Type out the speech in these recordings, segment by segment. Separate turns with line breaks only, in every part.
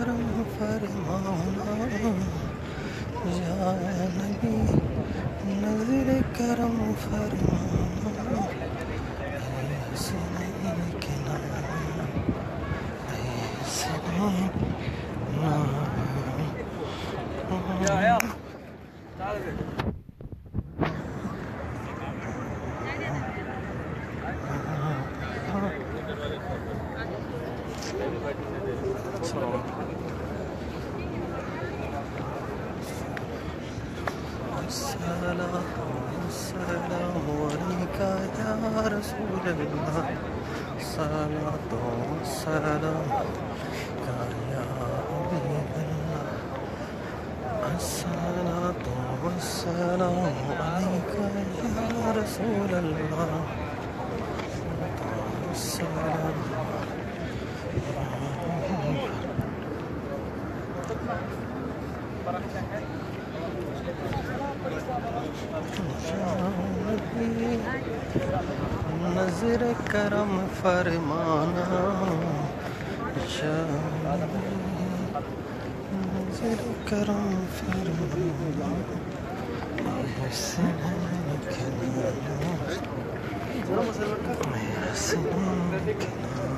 करम फरमाना या नबी, नजर करम फरमाना, हसीने के नाम, हसीने सलाम अलैका या रसूल अल्लाह, सलातो सलाम या हबीब अल्लाह, अस्सलातो वस्सलाम अलैका या रसूल अल्लाह, सलाम नजर करम फरमाना, नजर करम फरमाना, हसीने के नाम, हसीने के नाम।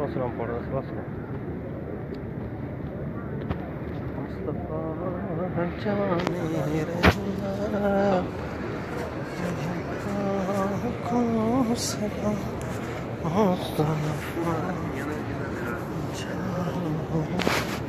सलाम पढ़ रहा सलाम मुस्तफा जाने रहना को सलाम मुस्तफा जाने